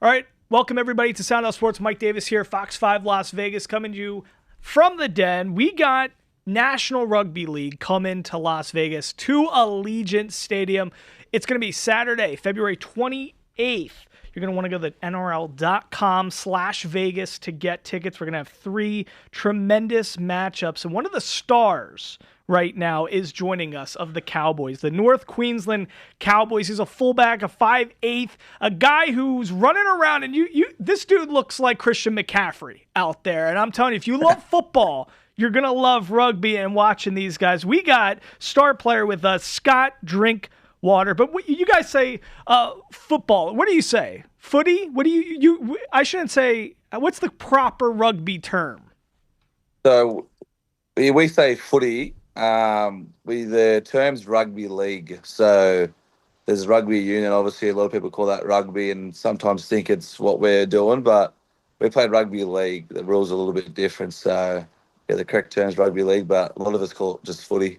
All right, welcome everybody to Sound Out Sports. Mike Davis here, Fox 5 Las Vegas, coming to you from the den. We got National Rugby League coming to Las Vegas to Allegiant Stadium. It's going to be Saturday, February 28th. You're going to want to go to nrl.com/Vegas to get tickets. We're going to have three tremendous matchups. And one of the stars right now is joining us of the Cowboys, the North Queensland Cowboys. He's a fullback, a 5'8", a guy who's running around. And this dude looks like Christian McCaffrey out there. And I'm telling you, if you love football, you're going to love rugby and watching these guys. We got star player with us, Scott Drinkwater. But what, you guys say football. What do you say? Footy? What do you I shouldn't say. What's the proper rugby term? So we say footy. The term's rugby league. So there's rugby union. Obviously, a lot of people call that rugby and sometimes think it's what we're doing, but we played rugby league. The rules are a little bit different. So yeah, the correct term is rugby league, but a lot of us call it just footy.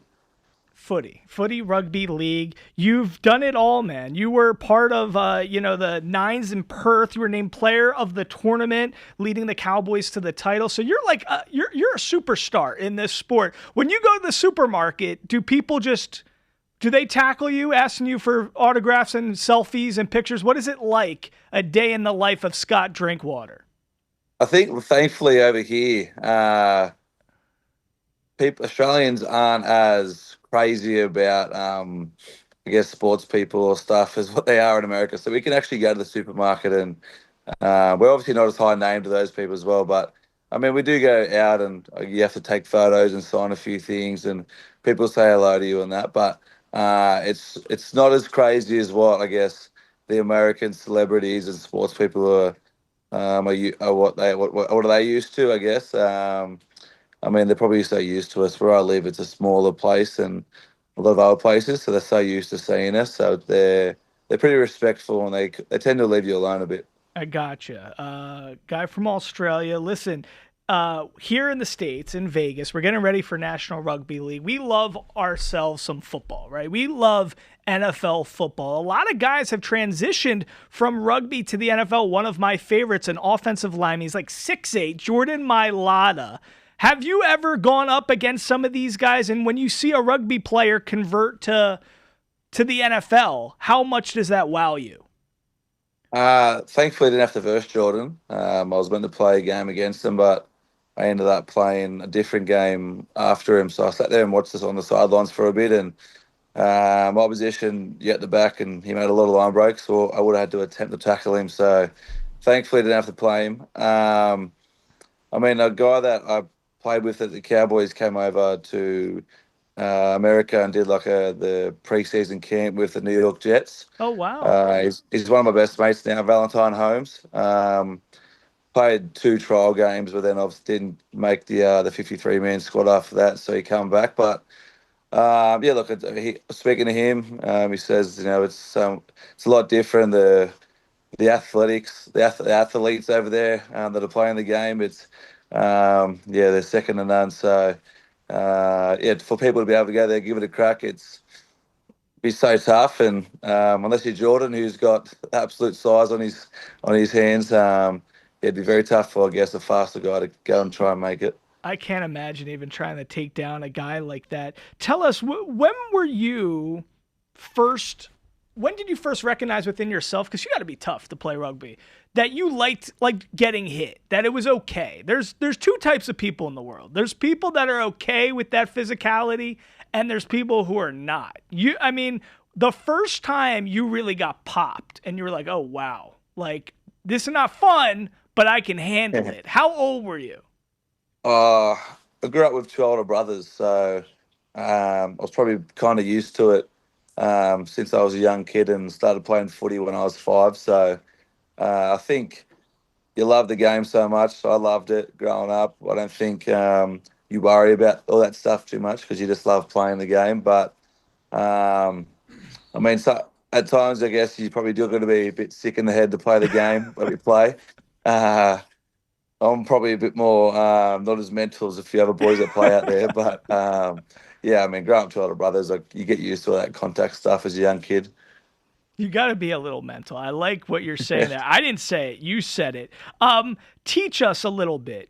Footy rugby league. You've done it all, man. You were part of, the Nines in Perth. You were named player of the tournament, leading the Cowboys to the title. So you're like, you're a superstar in this sport. When you go to the supermarket, do they tackle you, asking you for autographs and selfies and pictures? What is it like a day in the life of Scott Drinkwater? I think thankfully over here, Australians aren't as crazy about, I guess, sports people or stuff as what they are in America. So we can actually go to the supermarket and we're obviously not as high name to those people as well. But I mean, we do go out and you have to take photos and sign a few things and people say hello to you and that. But it's not as crazy as what I guess the American celebrities and sports people are what are they used to, I guess. I mean, they're probably so used to us. Where I live, it's a smaller place and a lot of other places, so they're so used to seeing us. So they're pretty respectful and they tend to leave you alone a bit. I gotcha. Guy from Australia. Listen, here in the States, in Vegas, we're getting ready for National Rugby League. We love ourselves some football, right? We love NFL football. A lot of guys have transitioned from rugby to the NFL. One of my favorites, an offensive lineman, he's like 6'8", Jordan Mailata. Have you ever gone up against some of these guys? And when you see a rugby player convert to the NFL, how much does that wow you? Thankfully, I didn't have to verse Jordan. I was meant to play a game against him, but I ended up playing a different game after him. So I sat there and watched this on the sidelines for a bit. And my position, you at the back, and he made a lot of line breaks, or I would have had to attempt to tackle him. So thankfully, I didn't have to play him. I mean, a guy that I played with at the Cowboys came over to America and did like the preseason camp with the New York Jets. Oh, wow. He's one of my best mates now, Valentine Holmes. Played 2 trial games, but then obviously didn't make the 53-man squad after that, so he come back. But look, speaking to him, he says it's a lot different. The athletes over there that are playing the game, they're second to none. So for people to be able to go there, give it a crack, it's be so tough. And unless you're Jordan, who's got absolute size on his hands, it'd be very tough for, I guess, a faster guy to go and try and make it. I can't imagine even trying to take down a guy like that. Tell us, when did you first recognize within yourself, because you got to be tough to play rugby, that you liked getting hit, that it was okay? There's two types of people in the world. There's people that are okay with that physicality, and there's people who are not. The first time you really got popped and you were like, oh, wow, like this is not fun, but I can handle it. How old were you? I grew up with 2 older brothers, so I was probably kind of used to it since I was a young kid and started playing footy when I was 5. So I think you love the game so much. So I loved it growing up. I don't think you worry about all that stuff too much because you just love playing the game. But so at times I guess you probably do got to be a bit sick in the head to play the game when we play. I'm probably a bit more not as mental as a few other boys that play out there, but growing up to older brothers, you get used to all that contact stuff as a young kid. You got to be a little mental. I like what you're saying there. I didn't say it. You said it. Teach us a little bit.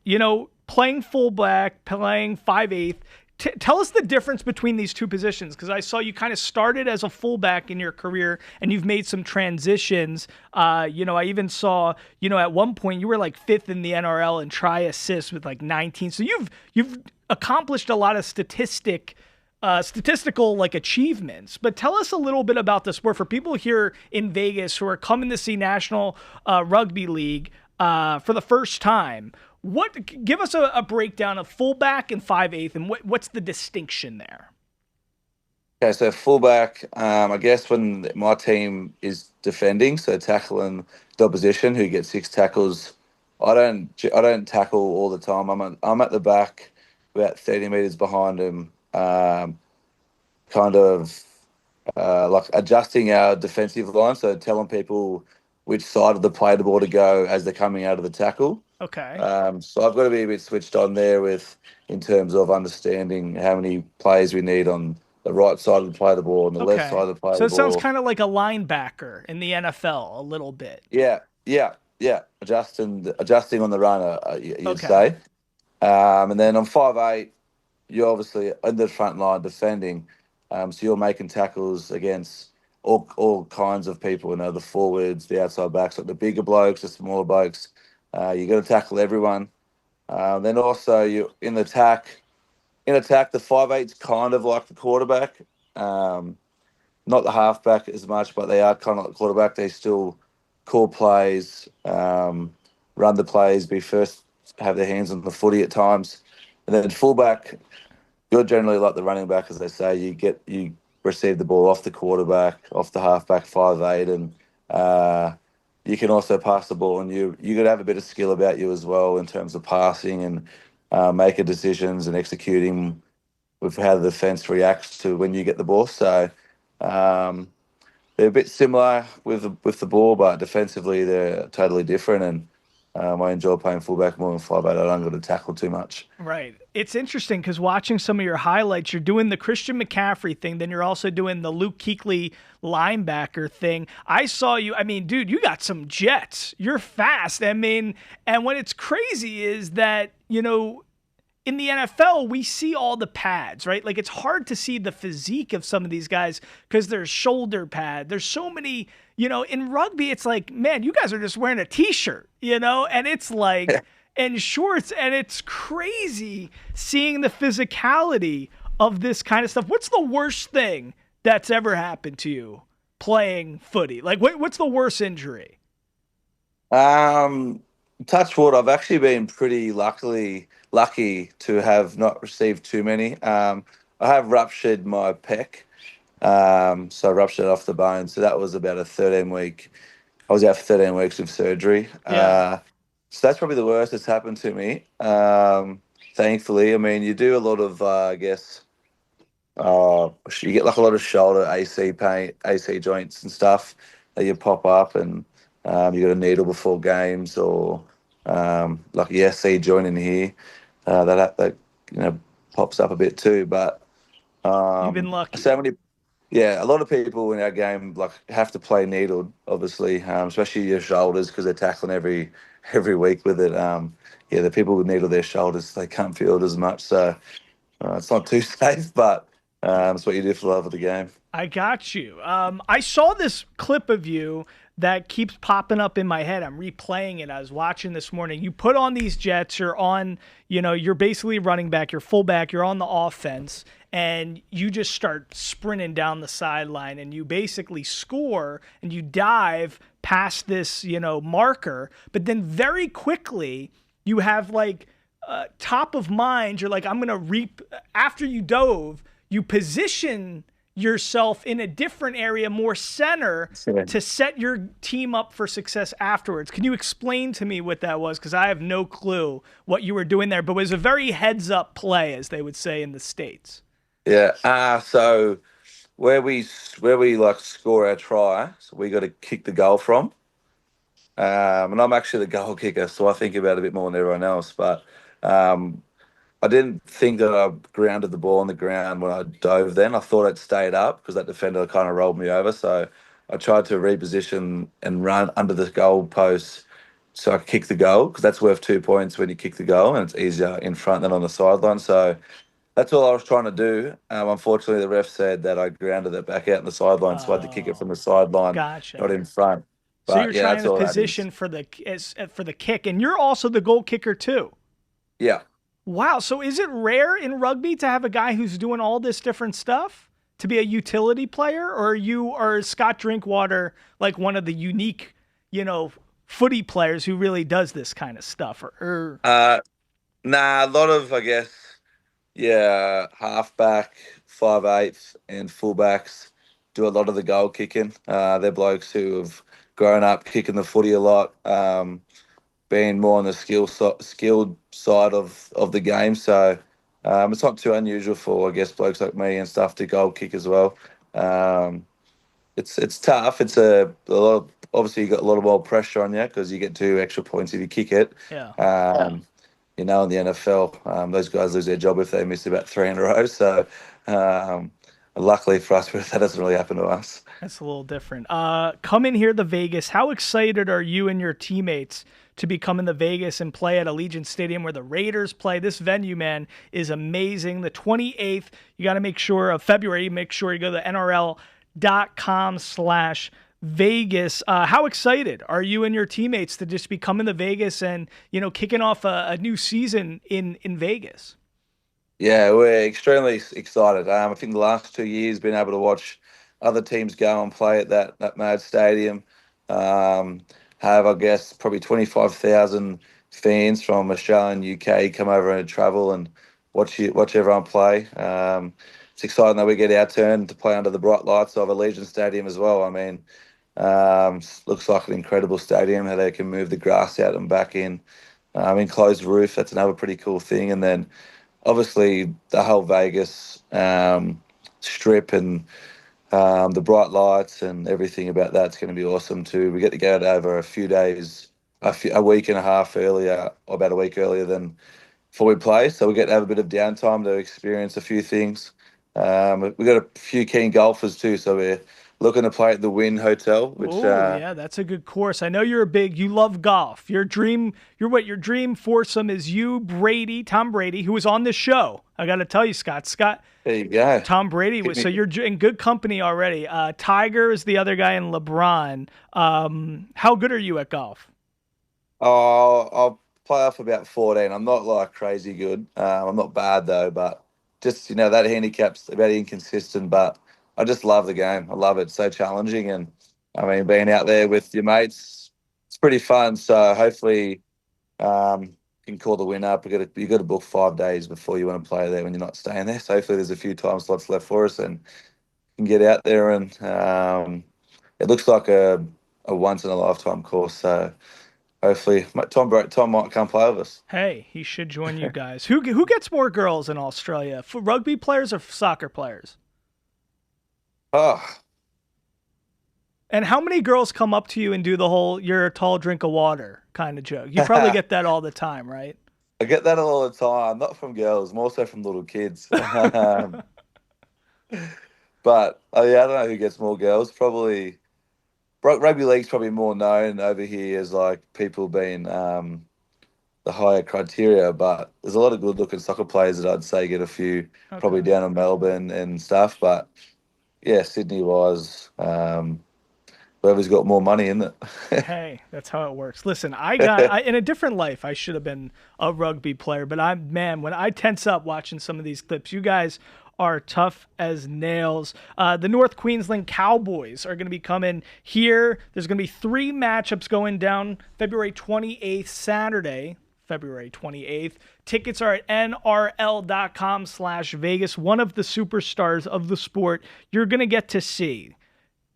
Playing fullback, playing 5/8. Tell us the difference between these two positions, because I saw you kind of started as a fullback in your career and you've made some transitions. I even saw, at one point you were like fifth in the NRL in try assists with like 19. So you've accomplished a lot of statistical like achievements. But tell us a little bit about the sport for people here in Vegas who are coming to see National Rugby League for the first time. Give us a breakdown of fullback and 5/8, and what's the distinction there? Okay, so fullback, I guess when my team is defending, so tackling the opposition who gets six tackles, I don't tackle all the time. I'm at the back, about 30 meters behind him, kind of like adjusting our defensive line, so telling people which side of the play the ball to go as they're coming out of the tackle. Okay. So I've got to be a bit switched on there in terms of understanding how many plays we need on the right side of the play of the ball and the left side Okay. of the play of So the it sounds ball. kind of like a linebacker in the NFL a little bit. Yeah, yeah, yeah. Adjusting on the run, you'd Okay. say. And then on 5/8, you're obviously in the front line defending. So you're making tackles against all kinds of people, the forwards, the outside backs, like the bigger blokes, the smaller blokes. You got to tackle everyone. Then also you in attack. In attack, the 5/8's kind of like the quarterback. Um, Not the halfback as much, but they are kind of like quarterback. They still call plays, run the plays, be first, have their hands on the footy at times. And then fullback, you're generally like the running back, as they say. You receive the ball off the quarterback, off the halfback 5/8, and you can also pass the ball. And you got to have a bit of skill about you as well in terms of passing and making decisions and executing with how the defense reacts to when you get the ball. So um, they're a bit similar with the ball, but defensively they're totally different. And I enjoy playing fullback more than 5/8. I don't got to tackle too much. Right. It's interesting because watching some of your highlights, you're doing the Christian McCaffrey thing, then you're also doing the Luke Kuechly linebacker thing. I saw you. I mean, dude, you got some jets. You're fast. I mean, and what it's crazy is that, in the NFL, we see all the pads, right? Like it's hard to see the physique of some of these guys because there's shoulder pad. There's so many, in rugby, it's like, man, you guys are just wearing a t-shirt, and it's like, and shorts, and it's crazy seeing the physicality of this kind of stuff. What's the worst thing that's ever happened to you playing footy? Like, what's the worst injury? Um, Touch wood, I've actually been pretty lucky to have not received too many. I have ruptured my pec, so I ruptured off the bone. So that was about a 13 week. I was out for 13 weeks of surgery. Yeah. So that's probably the worst that's happened to me. Thankfully, I mean, you do a lot of, I guess, you get like a lot of shoulder AC pain, AC joints and stuff that you pop up, and you got a needle before games, or like the SC joint in here that pops up a bit too. But You've been lucky. so many, yeah, a lot of people in our game like have to play needled, obviously, especially your shoulders because they're tackling every week with it. Yeah, the people with needle their shoulders, they can't feel it as much, so it's not too safe, but it's what you do for the love of the game. I got you. I saw this clip of you that keeps popping up in my head. I'm replaying it. I was watching this morning. You put on these jets. You're on, you're basically running back. You're fullback. You're on the offense. And you just start sprinting down the sideline. And you basically score. And you dive past this, marker. But then very quickly, you have like top of mind. You're like, I'm going to reap. After you dove, you position yourself in a different area, more center, to set your team up for success afterwards. Can you explain to me what that was? Because I have no clue what you were doing there, but it was a very heads up play, as they would say in the States. Yeah. So where we like score our try, so we got to kick the goal from. And I'm actually the goal kicker, so I think about it a bit more than everyone else. But um, I didn't think that I grounded the ball on the ground when I dove then. I thought I'd stayed up because that defender kind of rolled me over. So I tried to reposition and run under the goal post so I could kick the goal because that's worth 2 points when you kick the goal and it's easier in front than on the sideline. So that's all I was trying to do. Unfortunately, the ref said that I grounded it back out in the sideline, so I had to kick it from Oh, the sideline, not gotcha. in front. So you're But yeah, trying that's to all that is. position for the kick, and you're also the goal kicker too. Yeah. Wow. So is it rare in rugby to have a guy who's doing all this different stuff to be a utility player, or are Scott Drinkwater like one of the unique, you know, footy players who really does this kind of stuff? Or Uh, nah, a lot of, I guess, yeah, halfback, 5'8", and fullbacks do a lot of the goal kicking. They're blokes who have grown up kicking the footy a lot, being more on the skilled side of the game. So it's not too unusual for, I guess, blokes like me and stuff to goal kick as well. Um, it's tough. It's a lot of, obviously you got a lot of more pressure on you because you get 2 extra points if you kick it. yeah. In the NFL, those guys lose their job if they miss about three in a row. So um, luckily for us, that doesn't really happen to us. That's a little different. Come in here to Vegas. How excited are you and your teammates to be coming to Vegas and play at Allegiant Stadium where the Raiders play? This venue, man, is amazing. The 28th, you got to make sure of February, make sure you go to NRL.com/Vegas. How excited are you and your teammates to just be coming to Vegas and, kicking off a new season in Vegas? Yeah, we're extremely excited. I think the last 2 years, been able to watch other teams go and play at that mad stadium. Um, have, I guess, probably 25,000 fans from Australia and UK come over and travel and watch everyone play. It's exciting that we get our turn to play under the bright lights of Allegiant Stadium as well. I mean, looks like an incredible stadium, how they can move the grass out and back in. Enclosed roof, that's another pretty cool thing. And then obviously the whole Vegas strip and the bright lights and everything about that's going to be awesome too. We get to go out over a few days, a week and a half earlier, or about a week earlier than before we play. So we get to have a bit of downtime to experience a few things. We've got a few keen golfers too, so we're looking to play at the Wynn Hotel, which Oh, yeah, that's a good course. I know you love golf. Your dream foursome is you, Brady, Tom Brady, who was on this show. I got to tell you, Scott, there you go. Tom Brady was, so you're in good company already. Tiger is the other guy in LeBron. How good are you at golf? I'll play off about 14. I'm not like crazy good. I'm not bad though, but just that handicap's about inconsistent. But I just love the game. I love it. It's so challenging, and I mean, being out there with your mates, it's pretty fun. So hopefully, you can call the win up. You got to book 5 days before you want to play there when you're not staying there. So hopefully, there's a few time slots left for us, and can get out there. And it looks like a once in a lifetime course. So hopefully, Tom might come play with us. Hey, he should join you guys. Who gets more girls in Australia? For rugby players or soccer players? Oh, And how many girls come up to you and do the whole "you're a tall drink of water" kind of joke? You probably get that all the time, right? I get that all the time. Not from girls, more so from little kids. But yeah, I don't know who gets more girls. Probably rugby league's probably more known over here as like people being the higher criteria. But there's a lot of good-looking soccer players that I'd say get a few probably Okay. down in Melbourne and stuff. But yeah, Sydney was whoever's got more money in it. Hey, that's how it works. Listen, in a different life, I should have been a rugby player, but man, when I tense up watching some of these clips, you guys are tough as nails. The North Queensland Cowboys are going to be coming here. There's going to be 3 matchups going down February 28th, Saturday. February 28th. Tickets are at nrl.com/Vegas. One of the superstars of the sport you're going to get to see.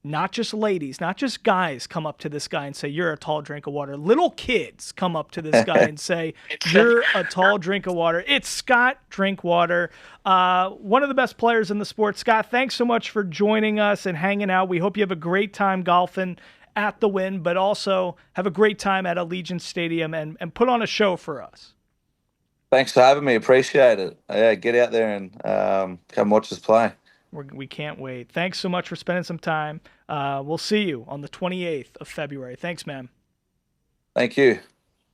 Not just ladies, not just guys come up to this guy and say, "You're a tall drink of water." Little kids come up to this guy and say, "You're a tall drink of water." It's Scott Drinkwater, one of the best players in the sport. Scott, thanks so much for joining us and hanging out. We hope you have a great time golfing at the Wynn, but also have a great time at Allegiant Stadium and put on a show for us. Thanks for having me. Appreciate it. Yeah, get out there and come watch us play. We can't wait. Thanks so much for spending some time We'll see you on the 28th of February. Thanks, man. Thank you.